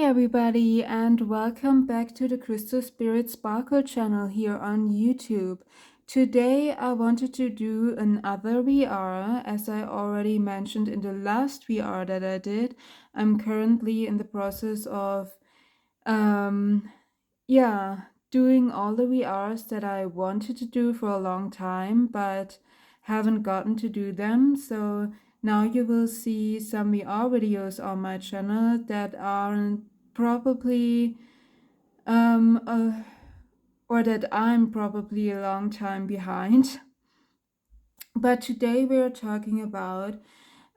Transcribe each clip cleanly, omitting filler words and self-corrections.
everybody, and welcome back to the Crystal Spirit Sparkle channel here on YouTube. Today I wanted to do another VR, as I already mentioned in the last VR that I did. I'm currently in the process of um doing all the VRs that I wanted to do for a long time, but haven't gotten to do them. So now you will see some VR videos on my channel that aren't probably um uh, or that I'm probably a long time behind. But today we're talking about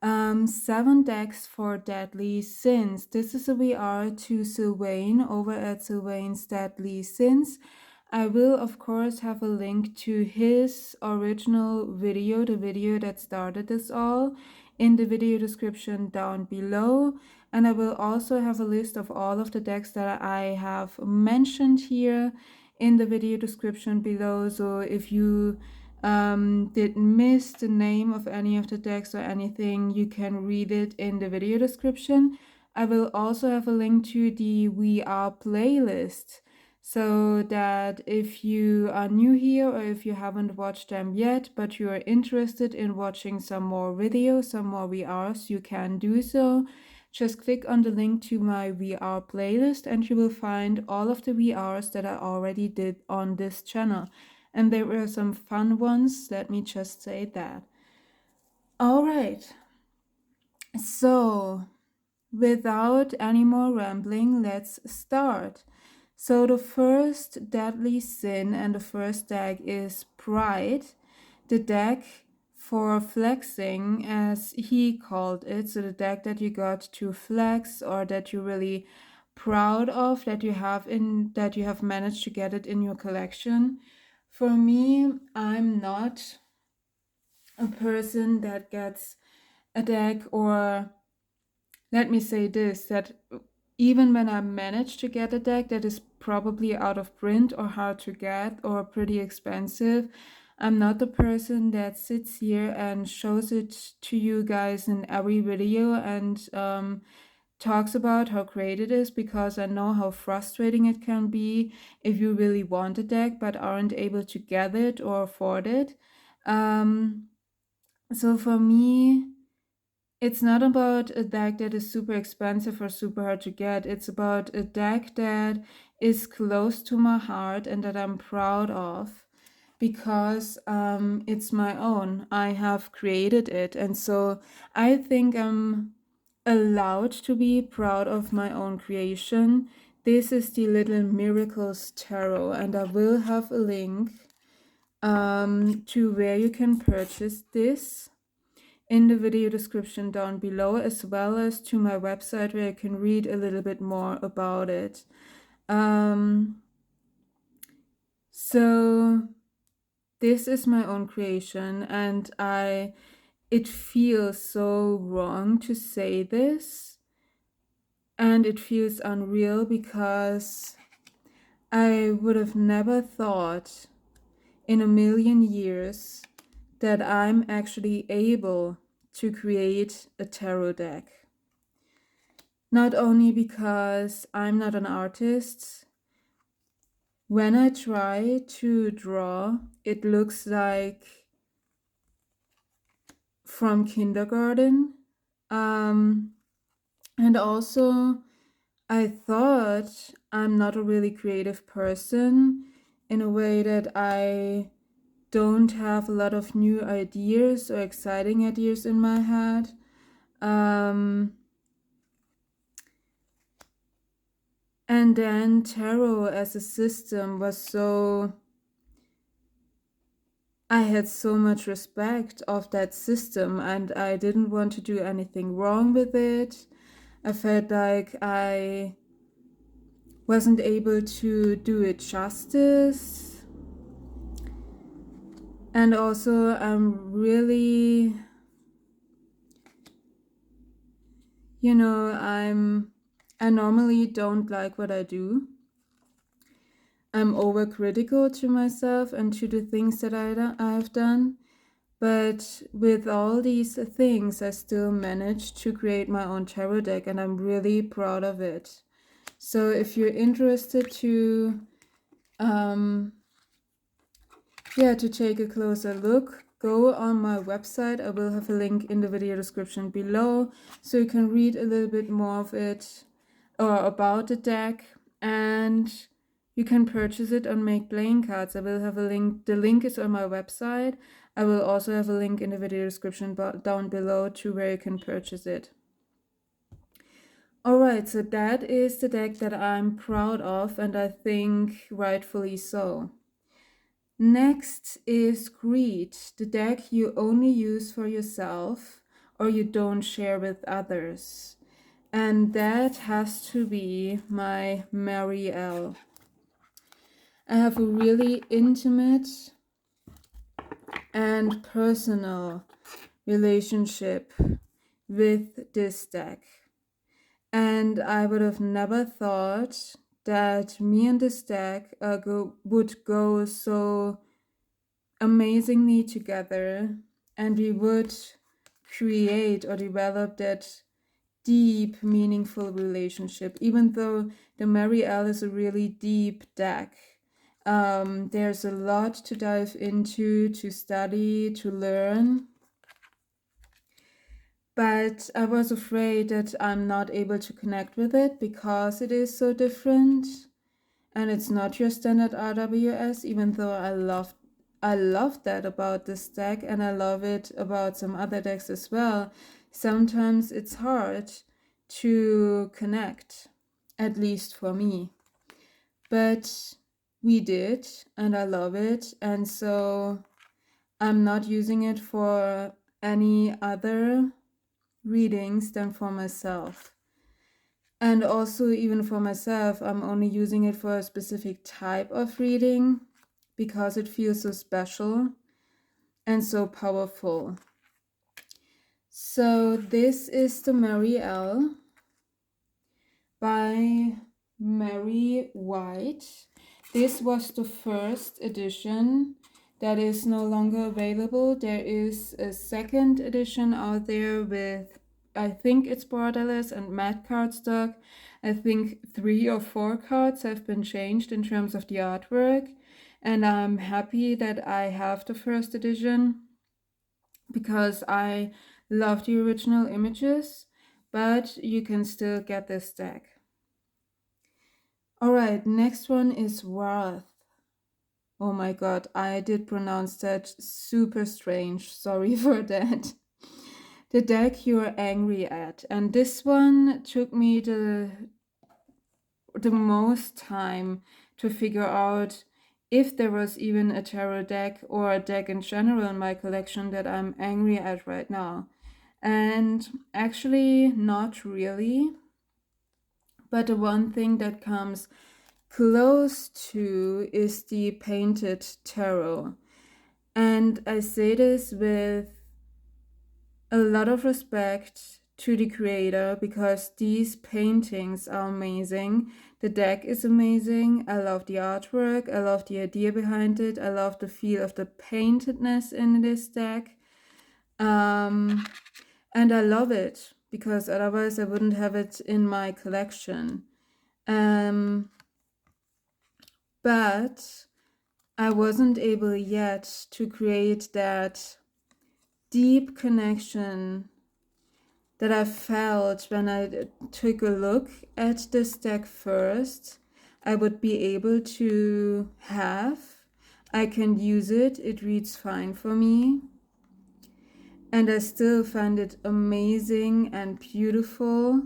7 decks for deadly sins. This is a VR to Sylvain over at Sylvain's Deadly Sins. I will, of course, have a link to his original video, the video that started this all, in the video description down below. And I will also have a list of all of the decks that I have mentioned here in the video description below. So if you did miss the name of any of the decks or anything, you can read it in the video description. I will also have a link to the VR playlist, so that if you are new here or if you haven't watched them yet, but you are interested in watching some more videos, some more VRs, you can do so. Just click on the link to my VR playlist and you will find all of the VRs that I already did on this channel. And there were some fun ones, let me just say that. All right. So, without any more rambling, let's start. So the first deadly sin and the first deck is Pride, the deck for flexing, as he called it. So the deck that you got to flex, or that you're really proud of, that you have managed to get it in your collection. For me, I'm not a person that gets a deck, or let me say this, that even when I manage to get a deck that is probably out of print or hard to get or pretty expensive, I'm not the person that sits here and shows it to you guys in every video and talks about how great it is, because I know how frustrating it can be if you really want a deck but aren't able to get it or afford it. So for me, it's not about a deck that is super expensive or super hard to get. It's about a deck that is close to my heart and that I'm proud of, because it's my own. I have created it. And so I think I'm allowed to be proud of my own creation. This is the Little Miracles Tarot, and I will have a link to where you can purchase this in the video description down below, as well as to my website where you can read a little bit more about it. So this is my own creation, and it feels so wrong to say this, and it feels unreal, because I would have never thought in a million years that I'm actually able to create a tarot deck. Not only because I'm not an artist. When I try to draw, it looks like from kindergarten. And also, I thought I'm not a really creative person, in a way that I don't have a lot of new ideas or exciting ideas in my head. And then tarot as a system was so... I had so much respect of that system, and I didn't want to do anything wrong with it. I felt like I wasn't able to do it justice. And also, I'm really, I normally don't like what I do. I'm overcritical to myself and to the things that I've done. But with all these things, I still managed to create my own tarot deck, and I'm really proud of it. So if you're interested to to take a closer look, go on my website. I will have a link in the video description below, so you can read a little bit more of it or about the deck, and you can purchase it on Make Playing Cards. I will have a link. The link is on my website. I will also have a link in the video description down below to where you can purchase it. Alright, so that is the deck that I'm proud of, and I think rightfully so. Next is Greed, the deck you only use for yourself or you don't share with others. And that has to be my Mary L. I have a really intimate and personal relationship with this deck. And I would have never thought that me and this deck would go so amazingly together, and we would create or develop that deep, meaningful relationship. Even though the Mary L is a really deep deck, there's a lot to dive into, to study, to learn. But I was afraid that I'm not able to connect with it because it is so different and it's not your standard RWS, even though I love that about this deck and I love it about some other decks as well. Sometimes it's hard to connect, at least for me. But we did, and I love it, and so I'm not using it for any other readings than for myself. And also, even for myself, I'm only using it for a specific type of reading because it feels so special and so powerful. So this is the Mary L by Mary White. This was the first edition that is no longer available. There is a second edition out there with, I think it's borderless and matte cardstock. I think 3 or 4 cards have been changed in terms of the artwork, and I'm happy that I have the first edition because I love the original images, but you can still get this deck. Alright, next one is Worth. Oh my god, I did pronounce that super strange. Sorry for that. The deck you're angry at. And this one took me the most time to figure out if there was even a tarot deck or a deck in general in my collection that I'm angry at right now. And actually, not really. But the one thing that comes close to is the painted tarot. And I say this with a lot of respect to the creator because these paintings are amazing. The deck is amazing. I love the artwork. I love the idea behind it. I love the feel of the paintedness in this deck. And I love it because otherwise I wouldn't have it in my collection. But I wasn't able yet to create that deep connection that I felt when I took a look at this deck first. I would be able to have. I can use it. It reads fine for me. And I still find it amazing and beautiful.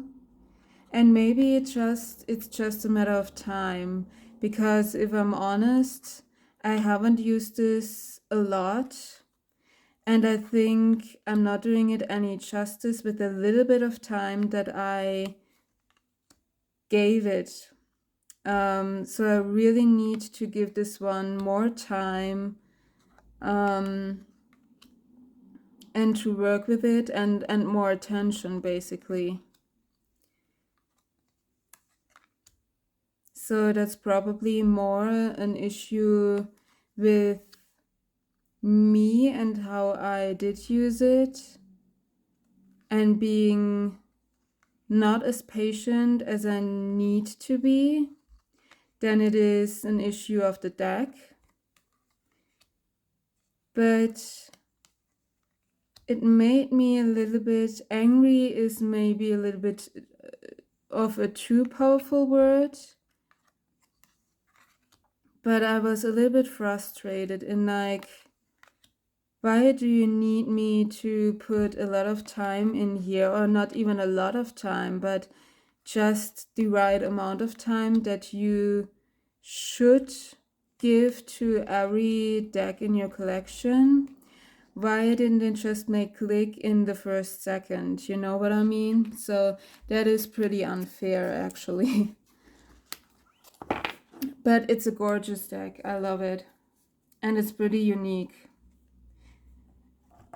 And maybe it's just a matter of time, because if I'm honest, I haven't used this a lot, and I think I'm not doing it any justice with the little bit of time that I gave it. So I really need to give this one more time and to work with it and more attention, basically. So that's probably more an issue with me and how I did use it, and being not as patient as I need to be, then it is an issue of the deck. But it made me a little bit angry, is maybe a little bit of a too powerful word. But I was a little bit frustrated in like, why do you need me to put a lot of time in here, or not even a lot of time, but just the right amount of time that you should give to every deck in your collection? Why didn't it just make click in the first second? You know what I mean? So that is pretty unfair, actually. But it's a gorgeous deck. I love it. And it's pretty unique.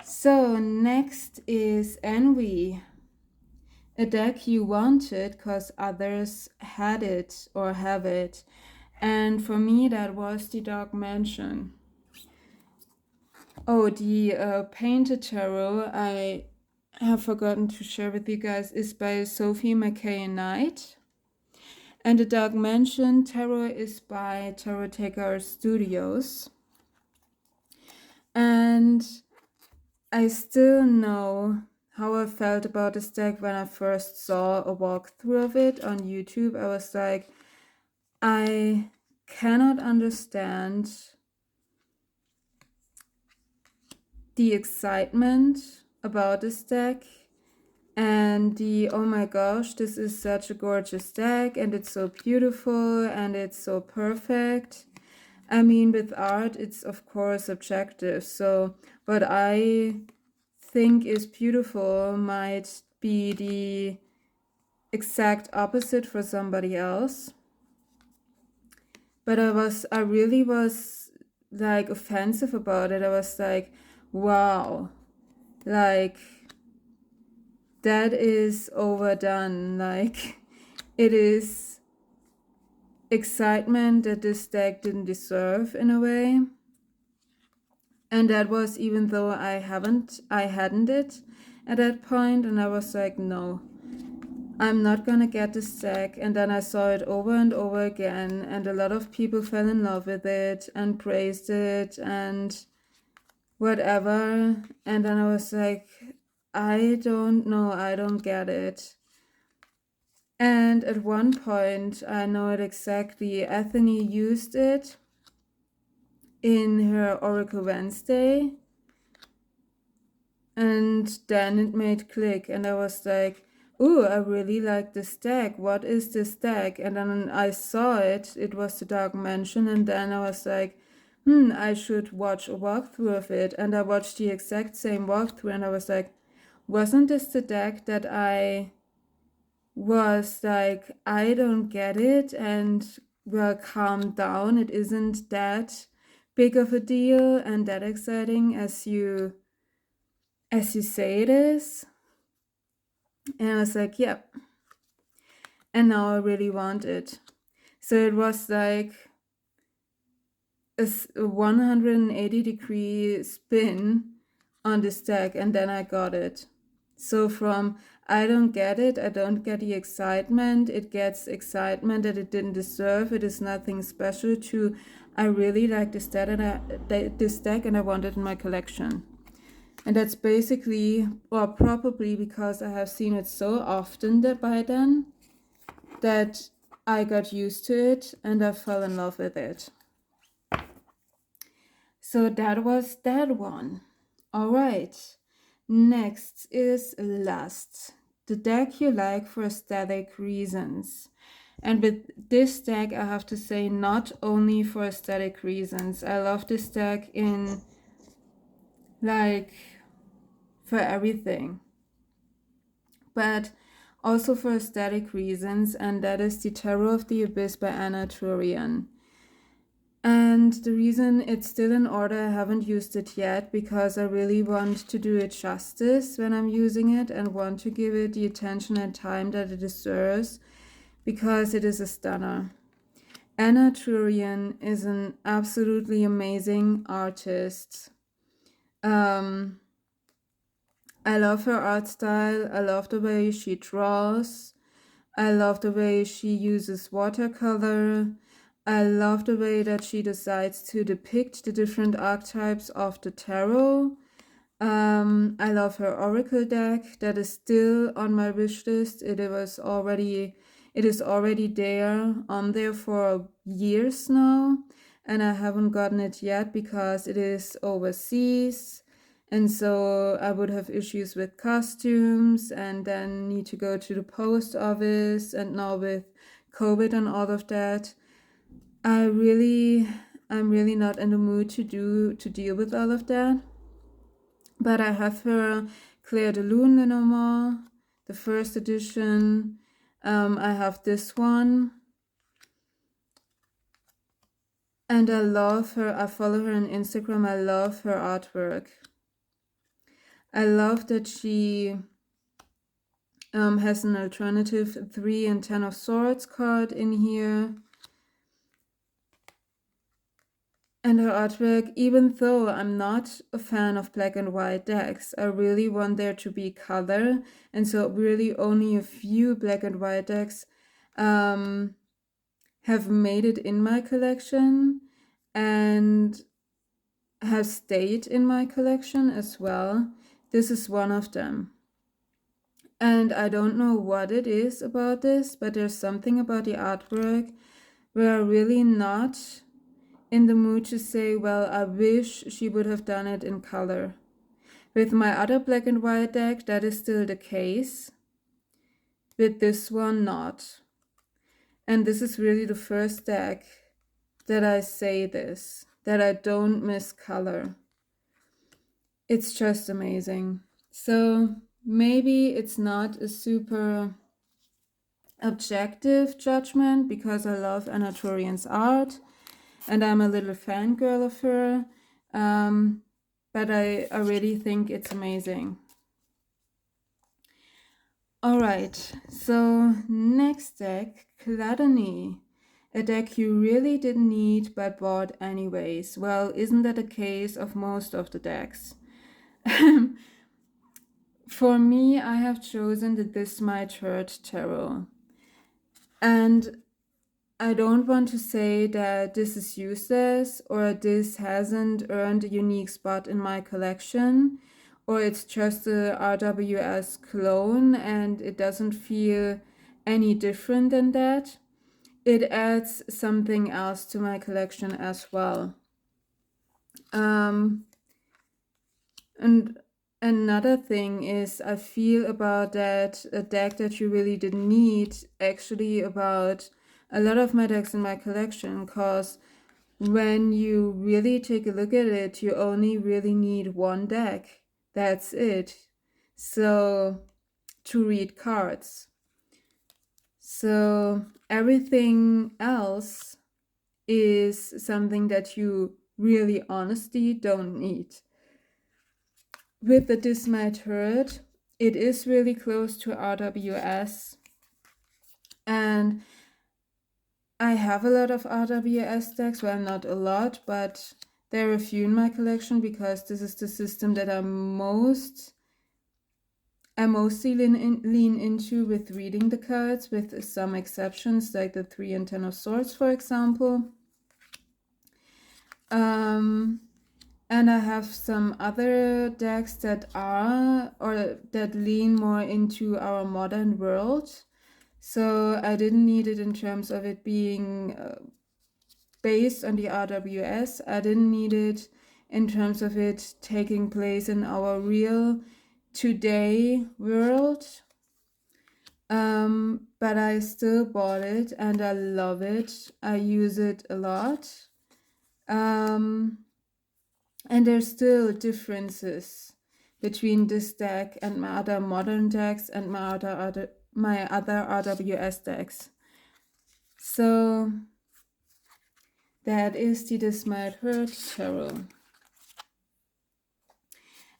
So next is Envy. A deck you wanted because others had it or have it. And for me, that was the Dark Mansion. Oh, the Painted Tarot I have forgotten to share with you guys is by Sophie McKay Knight. And the Dark Mansion Tarot is by Tarot Taker Studios. And I still know how I felt about this deck when I first saw a walkthrough of it on YouTube. I was like, I cannot understand the excitement about this deck and the, oh my gosh, this is such a gorgeous deck and it's so beautiful and it's so perfect. I mean, with art, it's of course subjective. So what I think is beautiful might be the exact opposite for somebody else. But I really was like offensive about it. I was like, wow, like that is overdone. Like it is excitement that this deck didn't deserve in a way. And that was even though I hadn't it at that point, and I was like, no, I'm not gonna get this deck. And then I saw it over and over again, and a lot of people fell in love with it and praised it and whatever. And then I was like, I don't know, I don't get it. And at one point, I know it exactly, Anthony used it in her Oracle Wednesday. And then it made click, and I was like, ooh, I really like this deck. What is this deck? And then I saw it. It was the Dark Mansion, and then I was like, I should watch a walkthrough of it. And I watched the exact same walkthrough, and I was like, wasn't this the deck that I was like, I don't get it, and well, calm down. It isn't that big of a deal and that exciting as you say it is. And I was like, yep. And now I really want it. So it was like a 180-degree spin on this deck, and then I got it. So from I don't get it, I don't get the excitement, it gets excitement that it didn't deserve, it is nothing special, to I really like this deck and I want it in my collection. And that's basically, or probably because I have seen it so often that by then, that I got used to it and I fell in love with it. So that was that one. All right. Next is Lust, the deck you like for aesthetic reasons. And with this deck, I have to say, not only for aesthetic reasons. I love this deck in like for everything, but also for aesthetic reasons, and that is the Tarot of the Abyss by Anna Turian. And the reason it's still in order, I haven't used it yet because I really want to do it justice when I'm using it and want to give it the attention and time that it deserves, because it is a stunner. Anna Turian is an absolutely amazing artist. I love her art style. I love the way she draws. I love the way she uses watercolor. I love the way that she decides to depict the different archetypes of the tarot. I love her oracle deck that is still on my wish list. It is already there for years now, and I haven't gotten it yet because it is overseas. And so I would have issues with costumes and then need to go to the post office, and now with COVID and all of that, I'm really not in the mood to deal with all of that. But I have her Claire de Lune Lenormand, the first edition. I have this one. And I love her. I follow her on Instagram. I love her artwork. I love that she has an alternative 3 and 10 of Swords card in here. And her artwork, even though I'm not a fan of black and white decks, I really want there to be color. And so really only a few black and white decks have made it in my collection and have stayed in my collection as well. This is one of them. And I don't know what it is about this, but there's something about the artwork where I'm really not in the mood to say, well, I wish she would have done it in color. With my other black and white deck, that is still the case. With this one, not. And this is really the first deck that I say this, that I don't miss color. It's just amazing. So maybe it's not a super objective judgment because I love Anna Torian's art and I'm a little fangirl of her, but I really think it's amazing. All right, so next deck, Gluttony. A deck you really didn't need but bought anyways. Well, isn't that the case of most of the decks? For me, I have chosen the This Might Hurt Tarot. And I don't want to say that this is useless or this hasn't earned a unique spot in my collection, or it's just a RWS clone and it doesn't feel any different than that. It adds something else to my collection as well. And another thing is I feel about that a deck that you really didn't need actually about a lot of my decks in my collection, because when you really take a look at it, you only really need one deck. That's it. So to read cards. So everything else is something that you really honestly don't need. With the This Might Hurt, it is really close to RWS. And I have a lot of RWS decks, well, not a lot, but there are a few in my collection because this is the system that I mostly lean into with reading the cards, with some exceptions like the 3 and 10 of Swords, for example. And I have some other decks that lean more into our modern world. So I didn't need it in terms of it being based on the RWS. I didn't need it in terms of it taking place in our real today world. But I still bought it and I love it. I use it a lot. And there's still differences between this deck and my other modern decks and my other RWS decks. So that is the This Might Hurt Tarot.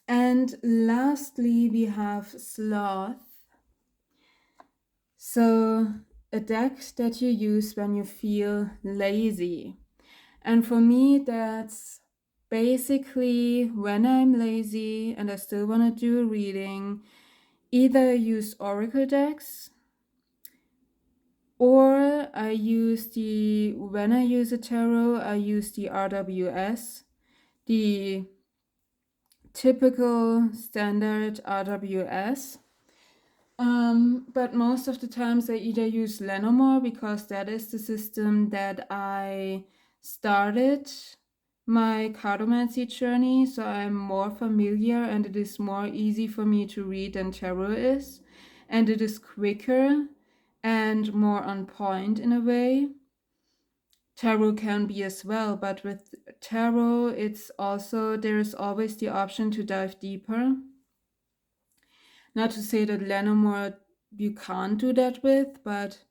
And lastly, we have Sloth. So a deck that you use when you feel lazy. And for me, that's basically, when I'm lazy and I still want to do a reading, either I use Oracle decks or when I use a tarot, I use the RWS, the typical standard RWS. But most of the times I either use Lenormand because that is the system that I started my cartomancy journey, so I'm more familiar and it is more easy for me to read than tarot is, and it is quicker and more on point in a way. Tarot can be as well, but with tarot there's always the option to dive deeper. Not to say that Lenormand you can't do that with, but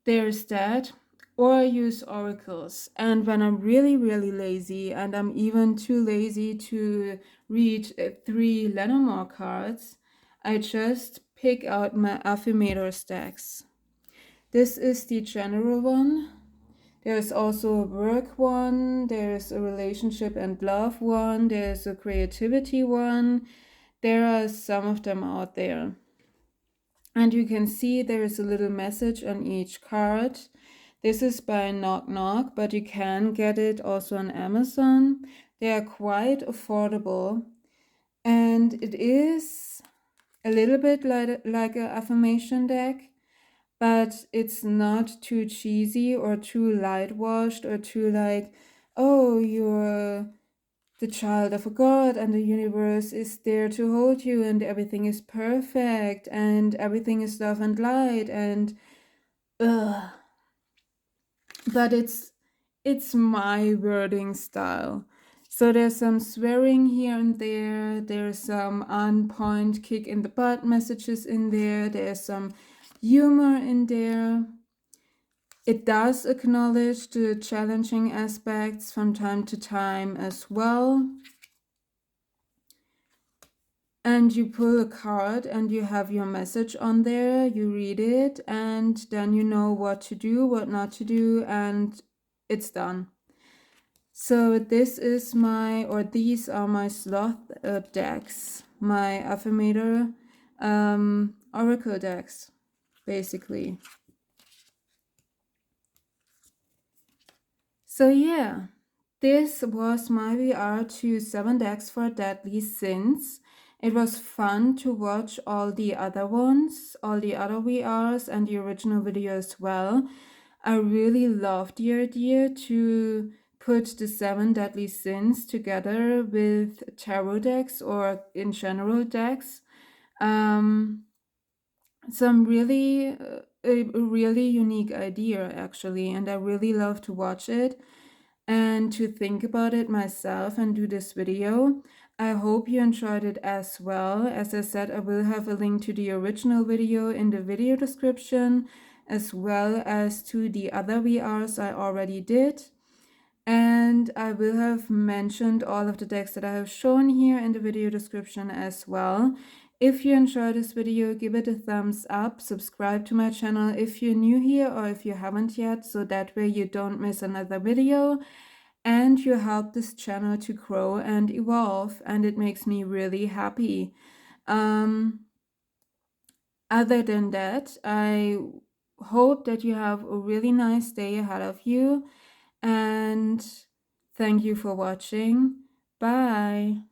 there's that. Or I use oracles. And when I'm really, really lazy, and I'm even too lazy to read 3 Lenormand cards, I just pick out my Affirmators decks. This is the general one. There's also a work one, there's a relationship and love one, there's a creativity one. There are some of them out there. And you can see there is a little message on each card. This is by Knock Knock, but you can get it also on Amazon. They are quite affordable. And it is a little bit like an affirmation deck, but it's not too cheesy or too light washed or too like, oh, you're the child of a god and the universe is there to hold you and everything is perfect and everything is love and light and ugh. But it's my wording style. So there's some swearing here and there's some on point kick in the butt messages in there's some humor in there. It does acknowledge the challenging aspects from time to time as well. And you pull a card and you have your message on there, you read it, and then you know what to do, what not to do, and it's done. So these are my Sloth decks, my Affirmator Oracle decks, basically. So yeah, this was my VR to 7 decks for Deadly Sins. It was fun to watch all the other ones, all the other VRs and the original video as well. I really loved the idea to put the 7 Deadly Sins together with tarot decks or in general decks. Some really a really unique idea actually, and I really love to watch it and to think about it myself and do this video. I hope you enjoyed it as well. As I said, I will have a link to the original video in the video description, as well as to the other VRs I already did. And I will have mentioned all of the decks that I have shown here in the video description as well. If you enjoyed this video, give it a thumbs up, subscribe to my channel if you're new here or if you haven't yet, so that way you don't miss another video and you help this channel to grow and evolve, and it makes me really happy. Other than that, I hope that you have a really nice day ahead of you, and thank you for watching. Bye.